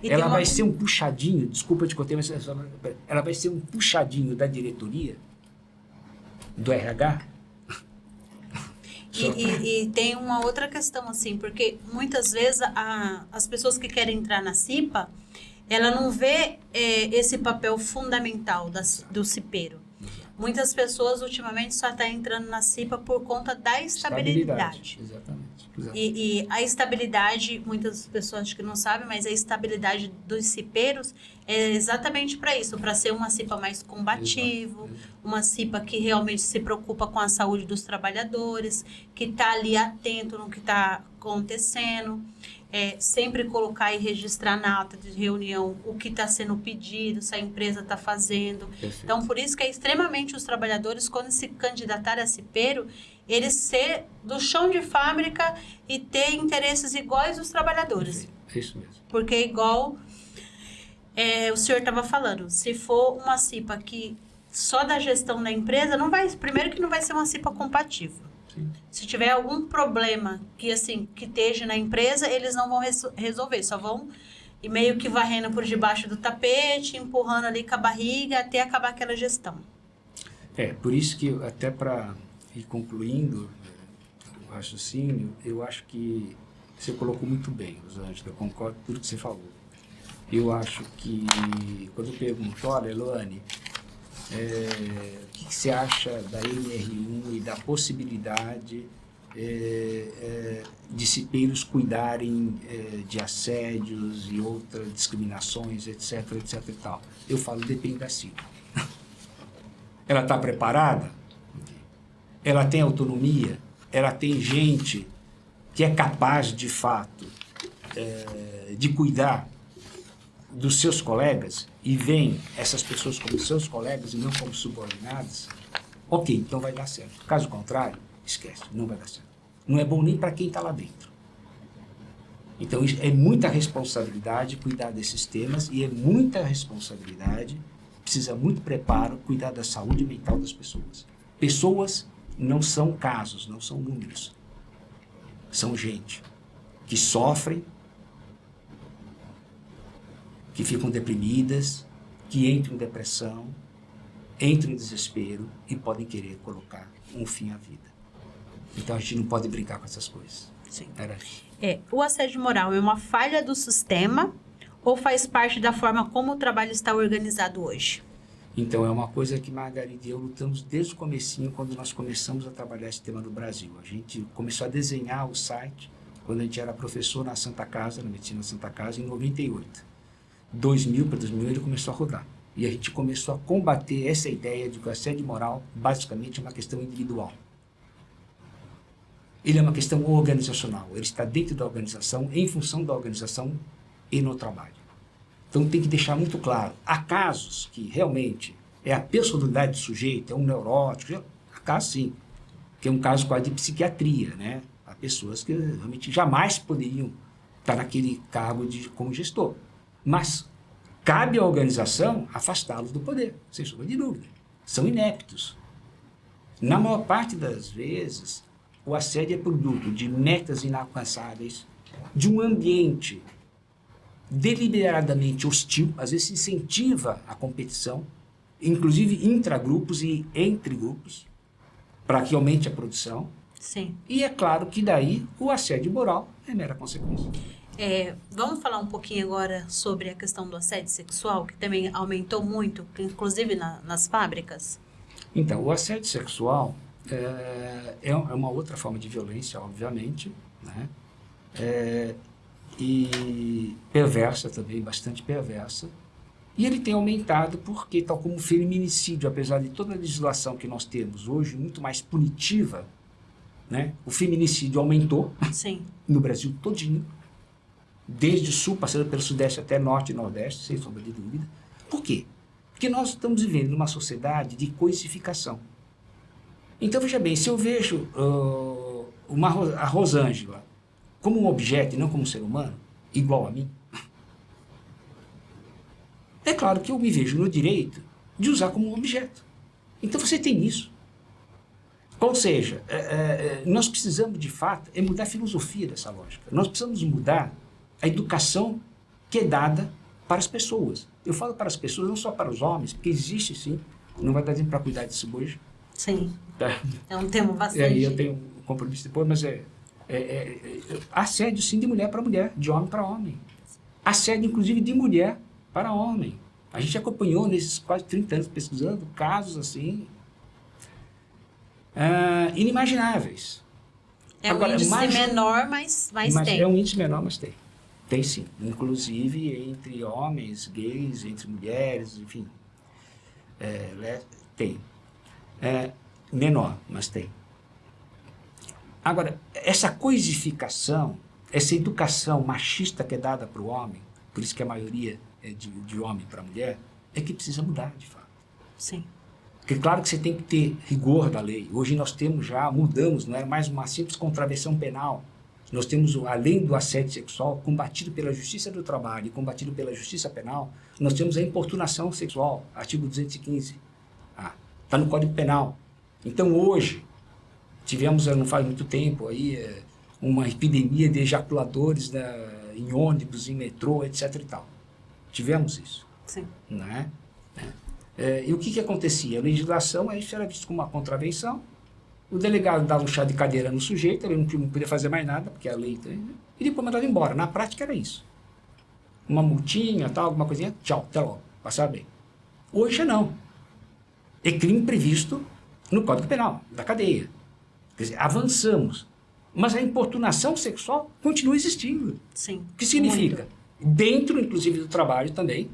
Ela vai ser um puxadinho, desculpa te contar, mas ela vai ser um puxadinho da diretoria, do RH? E tem uma outra questão, assim, porque muitas vezes as pessoas que querem entrar na CIPA, ela não vê esse papel fundamental do cipeiro. Muitas pessoas ultimamente só estão entrando na CIPA por conta da estabilidade. Exatamente. E a estabilidade, muitas pessoas acho que não sabem, mas a estabilidade dos cipeiros é exatamente para isso, para ser uma CIPA mais combativa, uma CIPA que realmente se preocupa com a saúde dos trabalhadores, que está ali atento no que está acontecendo, sempre colocar e registrar na ata de reunião o que está sendo pedido, se a empresa está fazendo. Perfeito. Então, por isso que é extremamente os trabalhadores, quando se candidatarem a cipeiro, eles ser do chão de fábrica e ter interesses iguais dos trabalhadores. É isso mesmo. Porque igual o senhor estava falando, se for uma CIPA que só da gestão da empresa, primeiro que não vai ser uma CIPA compatível. Sim. Se tiver algum problema que esteja na empresa, eles não vão resolver, só vão ir meio que varrendo por debaixo do tapete, empurrando ali com a barriga até acabar aquela gestão. Por isso que até para ir concluindo o raciocínio, eu acho que você colocou muito bem, Rosângela, eu concordo com tudo que você falou. Eu acho que, quando eu pergunto, olha, Eloane, o que você acha da NR1 e da possibilidade de cipeiros cuidarem de assédios e outras discriminações, etc, etc e tal? Eu falo, depende da CIPA. Ela está preparada? Ela tem autonomia? Ela tem gente que é capaz, de fato, de cuidar dos seus colegas e veem essas pessoas como seus colegas e não como subordinadas? Ok, então vai dar certo. Caso contrário, esquece, não vai dar certo. Não é bom nem para quem está lá dentro. Então, é muita responsabilidade cuidar desses temas e é muita responsabilidade, precisa muito preparo, cuidar da saúde mental das pessoas. Pessoas não são casos, não são números. São gente que sofrem, que ficam deprimidas, que entram em depressão, entram em desespero e podem querer colocar um fim à vida. Então a gente não pode brincar com essas coisas. Sim. O assédio moral é uma falha do sistema ou faz parte da forma como o trabalho está organizado hoje? Então é uma coisa que Margarida e eu lutamos desde o comecinho, quando nós começamos a trabalhar esse tema no Brasil. A gente começou a desenhar o site quando a gente era professor na Santa Casa, na Medicina Santa Casa, em 98. 2000 para 2001 ele começou a rodar. E a gente começou a combater essa ideia de que o assédio moral basicamente é uma questão individual. Ele é uma questão organizacional. Ele está dentro da organização, em função da organização e no trabalho. Então tem que deixar muito claro. Há casos que realmente é a personalidade do sujeito, é um neurótico, há casos sim, que é um caso quase de psiquiatria, né? Há pessoas que realmente jamais poderiam estar naquele cargo como gestor. Mas cabe à organização afastá-los do poder, sem sombra de dúvida. São ineptos. Na maior parte das vezes, o assédio é produto de metas inalcançáveis, de um ambiente deliberadamente hostil, às vezes incentiva a competição, inclusive intragrupos e entre grupos, para que aumente a produção. Sim. E é claro que daí o assédio moral é mera consequência. Vamos falar um pouquinho agora sobre a questão do assédio sexual, que também aumentou muito, inclusive nas fábricas? Então, o assédio sexual é uma outra forma de violência, obviamente, né? E perversa também, bastante perversa. E ele tem aumentado porque, tal como o feminicídio, apesar de toda a legislação que nós temos hoje, muito mais punitiva, né? O feminicídio aumentou. Sim. No Brasil todinho, desde o sul, passando pelo sudeste até norte e nordeste, sem sombra de dúvida. Por quê? Porque nós estamos vivendo numa sociedade de coisificação. Então, veja bem, se eu vejo a Rosângela como um objeto e não como um ser humano, igual a mim, é claro que eu me vejo no direito de usar como um objeto. Então, você tem isso. Ou seja, nós precisamos, de fato, mudar a filosofia dessa lógica. Nós precisamos mudar a educação que é dada para as pessoas. Eu falo para as pessoas, não só para os homens, porque existe sim, não vai dar tempo para cuidar disso hoje. Sim, Tá? é um tema bastante... E aí eu tenho um compromisso depois, mas assédio sim de mulher para mulher, de homem para homem. Assédio, inclusive, de mulher para homem. A gente acompanhou nesses quase 30 anos pesquisando casos assim inimagináveis. Agora, um índice menor, mas tem. É um índice menor, mas tem. Tem sim. Inclusive entre homens, gays, entre mulheres, enfim. Tem. Menor, mas tem. Agora, essa coisificação, essa educação machista que é dada para o homem, por isso que a maioria é de homem para mulher, é que precisa mudar, de fato. Sim. Porque claro que você tem que ter rigor da lei. Hoje nós temos mudamos, não é mais uma simples contravenção penal. Nós temos, além do assédio sexual, combatido pela Justiça do Trabalho e combatido pela Justiça Penal, nós temos a importunação sexual, artigo 215. Está no Código Penal. Então hoje, tivemos, não faz muito tempo, aí, uma epidemia de ejaculadores em ônibus, em metrô, etc. e tal. Tivemos isso. Sim. Né? E o que acontecia? A legislação, isso era visto como uma contravenção, o delegado dava um chá de cadeira no sujeito, ele não podia fazer mais nada, porque a lei... E depois mandava embora. Na prática era isso. Uma multinha, tal, alguma coisinha, tchau, até logo, passava bem. Hoje não. É crime previsto no Código Penal, da cadeia. Quer dizer, avançamos. Mas a importunação sexual continua existindo. Sim. O que significa? Muito. Dentro, inclusive, do trabalho também,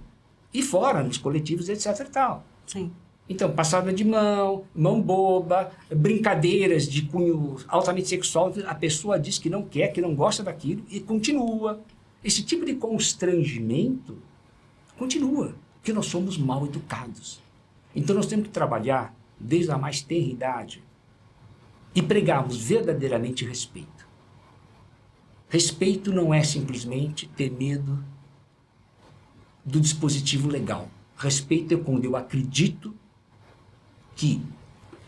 e fora, nos coletivos, etc. e tal. Sim. Então, passada de mão boba, brincadeiras de cunho altamente sexual, a pessoa diz que não quer, que não gosta daquilo e continua. Esse tipo de constrangimento continua, porque nós somos mal educados. Então, nós temos que trabalhar desde a mais tenra idade e pregarmos verdadeiramente respeito. Respeito não é simplesmente ter medo do dispositivo legal. Respeito é quando eu acredito que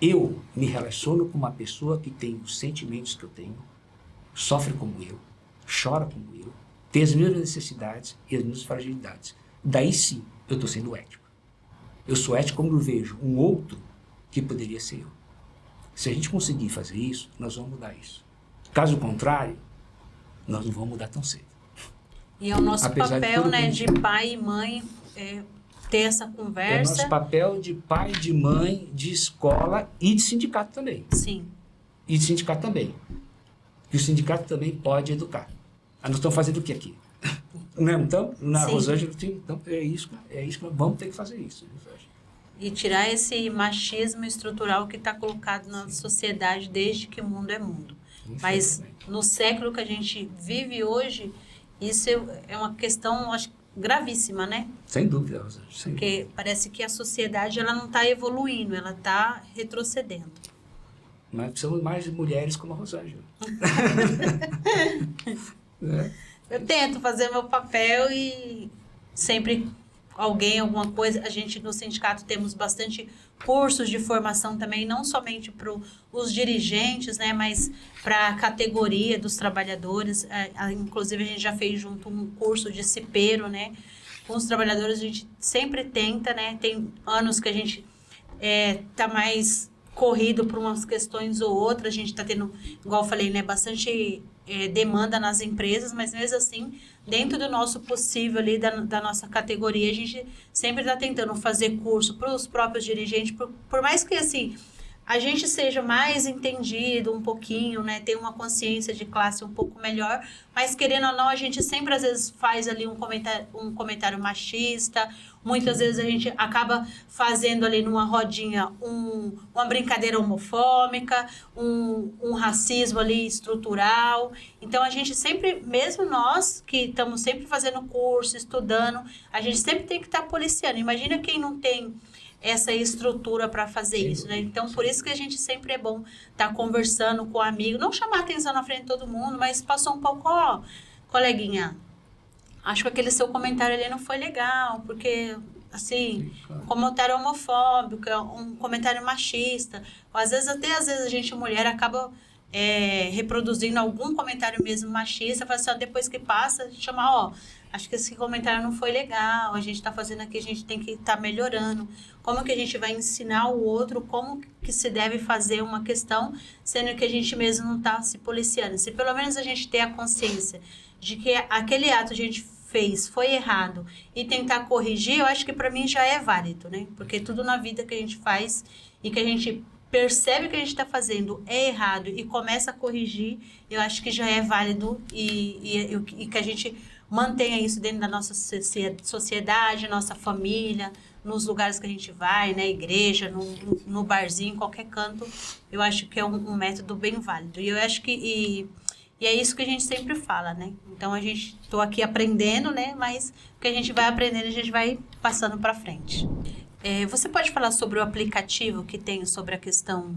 eu me relaciono com uma pessoa que tem os sentimentos que eu tenho, sofre como eu, chora como eu, tem as mesmas necessidades e as mesmas fragilidades. Daí sim, eu estou sendo ético. Eu sou ético quando eu vejo um outro que poderia ser eu. Se a gente conseguir fazer isso, nós vamos mudar isso. Caso contrário, nós não vamos mudar tão cedo. E é o nosso papel, né, de pai e mãe, ter essa conversa. É nosso papel de pai, de mãe, de escola e de sindicato também. Sim. E de sindicato também. E o sindicato também pode educar. Nós estamos fazendo o que aqui? Não, então, na Sim. Rosângela, então, é isso que nós vamos ter que fazer isso. Rosângela. E tirar esse machismo estrutural que está colocado na sociedade desde que o mundo é mundo. Mas Infelizmente. no século que a gente vive hoje, isso é uma questão, acho, gravíssima, né? Sem dúvida, Rosângela. Sem dúvida. Porque parece que a sociedade ela não está evoluindo, ela está retrocedendo. Mas precisamos mais de mulheres como a Rosângela. Né? Eu tento fazer meu papel e sempre alguém, alguma coisa. A gente no sindicato temos bastante cursos de formação também, não somente para os dirigentes, né, mas para a categoria dos trabalhadores. Inclusive, a gente já fez junto um curso de cipeiro, né? Com os trabalhadores, a gente sempre tenta, né? Tem anos que a gente tá mais corrido por umas questões ou outras. A gente está tendo, igual eu falei, né, bastante demanda nas empresas, mas mesmo assim, dentro do nosso possível ali, da nossa categoria, a gente sempre está tentando fazer curso para os próprios dirigentes, por mais que, assim, a gente seja mais entendido um pouquinho, né, ter uma consciência de classe um pouco melhor, mas querendo ou não, a gente sempre às vezes faz ali um comentário machista, muitas vezes a gente acaba fazendo ali numa rodinha uma brincadeira homofóbica, um racismo ali estrutural. Então a gente sempre, mesmo nós que estamos sempre fazendo curso, estudando, a gente sempre tem que estar policiando. Imagina quem não tem essa estrutura para fazer isso, né? Então, por isso que a gente sempre é bom estar conversando com o amigo, não chamar atenção na frente de todo mundo, mas passou um pouco, coleguinha, acho que aquele seu comentário ali não foi legal, porque, assim, um comentário homofóbico, um comentário machista, ou às vezes a gente, mulher, acaba reproduzindo algum comentário mesmo machista, fala assim, depois que passa, chamar, acho que esse comentário não foi legal, a gente está fazendo aqui, a gente tem que estar melhorando. Como que a gente vai ensinar o outro como que se deve fazer uma questão, sendo que a gente mesmo não está se policiando. Se pelo menos a gente ter a consciência de que aquele ato a gente fez foi errado e tentar corrigir, eu acho que para mim já é válido, né? Porque tudo na vida que a gente faz e que a gente percebe que a gente está fazendo é errado e começa a corrigir, eu acho que já é válido e que a gente mantenha isso dentro da nossa sociedade, nossa família, nos lugares que a gente vai, na igreja, no barzinho, em qualquer canto, eu acho que é um método bem válido. E eu acho que e é isso que a gente sempre fala, né? Então, a gente tô aqui aprendendo, né? Mas o que a gente vai aprendendo, a gente vai passando para frente. Você pode falar sobre o aplicativo que tem sobre a questão,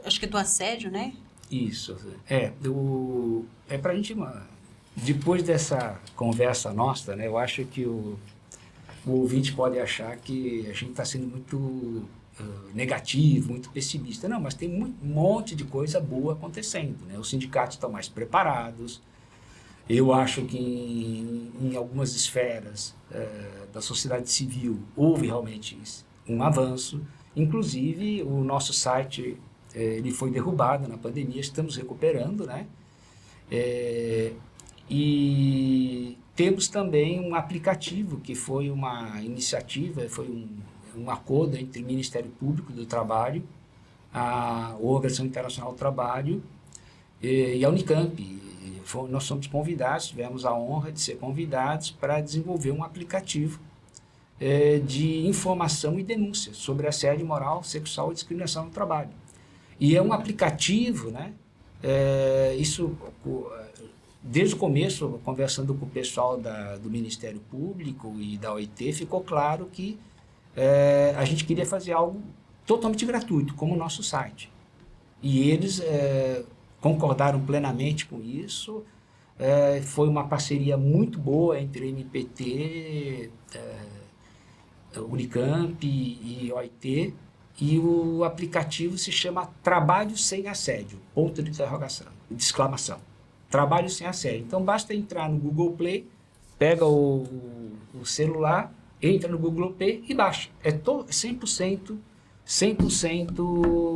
acho que do assédio, né? Isso. Para a gente... Depois dessa conversa nossa, né, eu acho que o ouvinte pode achar que a gente está sendo muito negativo, muito pessimista. Não, mas tem um monte de coisa boa acontecendo, né? Os sindicatos estão mais preparados. Eu acho que em algumas esferas da sociedade civil houve realmente um avanço. Inclusive, o nosso site ele foi derrubado na pandemia, estamos recuperando, né? E temos também um aplicativo que foi uma iniciativa, foi um acordo entre o Ministério Público do Trabalho, a Organização Internacional do Trabalho e a Unicamp. Nós somos convidados, tivemos a honra de ser convidados para desenvolver um aplicativo de informação e denúncia sobre assédio moral, sexual e discriminação no trabalho. E é um aplicativo, né? Desde o começo, conversando com o pessoal do Ministério Público e da OIT, ficou claro que a gente queria fazer algo totalmente gratuito, como o nosso site. E eles concordaram plenamente com isso. Foi uma parceria muito boa entre MPT, Unicamp e OIT, e o aplicativo se chama Trabalho Sem Assédio, ponto de interrogação, de exclamação. Trabalho Sem Assédio. Então, basta entrar no Google Play, pega o celular, entra no Google Play e baixa. É 100%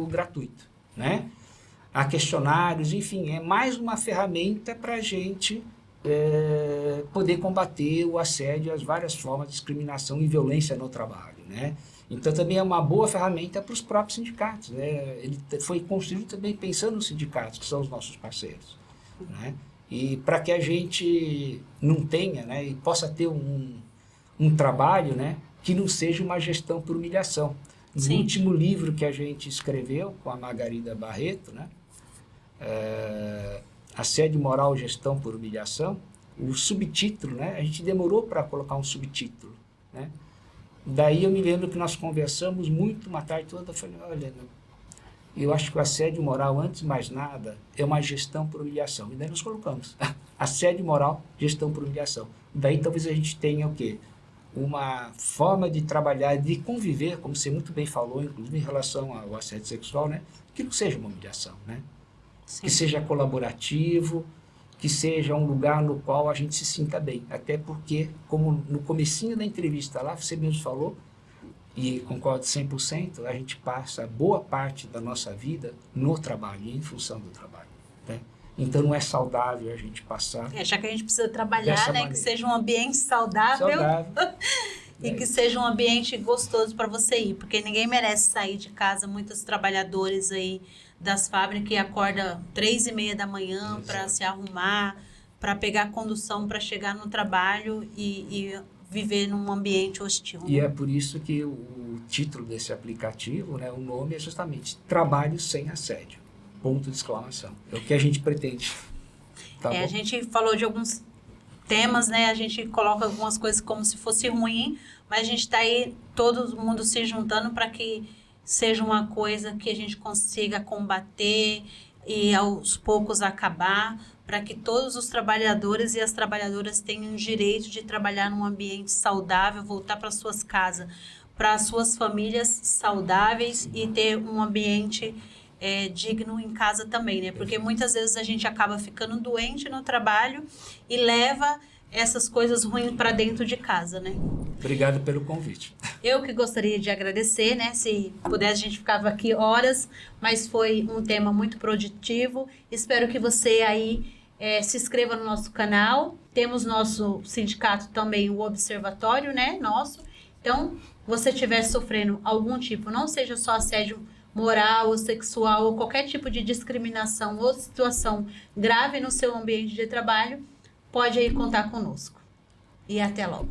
gratuito, né? Há questionários, enfim, é mais uma ferramenta para a gente poder combater o assédio e as várias formas de discriminação e violência no trabalho, né? Então, também é uma boa ferramenta para os próprios sindicatos, né? Ele foi construído também pensando nos sindicatos, que são os nossos parceiros, né? E para que a gente não tenha, né, e possa ter um trabalho, né, que não seja uma gestão por humilhação. No Sim. último livro que a gente escreveu com a Margarida Barreto, né, Assédio Moral, Gestão por Humilhação, o subtítulo, né, a gente demorou para colocar um subtítulo, né? Daí eu me lembro que nós conversamos muito uma tarde toda, eu falei, olha, eu acho que o assédio moral, antes de mais nada, é uma gestão por humilhação. E daí nós colocamos assédio moral, gestão por humilhação. Daí talvez a gente tenha o quê? Uma forma de trabalhar, de conviver, como você muito bem falou, inclusive em relação ao assédio sexual, né? Que não seja uma humilhação, né? Sim. Que seja colaborativo, que seja um lugar no qual a gente se sinta bem. Até porque, como no comecinho da entrevista lá, você mesmo falou, e concordo 100%, a gente passa boa parte da nossa vida no trabalho, em função do trabalho, né? Então não é saudável a gente passar... Já que a gente precisa trabalhar, né, maneira. que seja um ambiente saudável. E que seja um ambiente gostoso para você ir, porque ninguém merece sair de casa. Muitos trabalhadores aí das fábricas que acordam 3h30 da manhã para se arrumar, para pegar a condução, para chegar no trabalho e viver num ambiente hostil. E é por isso que o título desse aplicativo, né, o nome é justamente Trabalho Sem Assédio. Ponto de exclamação. É o que a gente pretende. Tá bom? A gente falou de alguns temas, né? A gente coloca algumas coisas como se fosse ruim, mas a gente está aí, todo mundo se juntando para que seja uma coisa que a gente consiga combater e aos poucos acabar, para que todos os trabalhadores e as trabalhadoras tenham o direito de trabalhar num ambiente saudável, voltar para suas casas, para suas famílias saudáveis e ter um ambiente digno em casa também, né? Porque muitas vezes a gente acaba ficando doente no trabalho e leva essas coisas ruins para dentro de casa, né? Obrigado pelo convite. Eu que gostaria de agradecer, né? Se pudesse, a gente ficava aqui horas, mas foi um tema muito produtivo. Espero que você aí se inscreva no nosso canal. Temos nosso sindicato também, o Observatório, né? Nosso. Então, você estiver sofrendo algum tipo, não seja só assédio moral ou sexual ou qualquer tipo de discriminação ou situação grave no seu ambiente de trabalho, pode aí contar conosco. E até logo.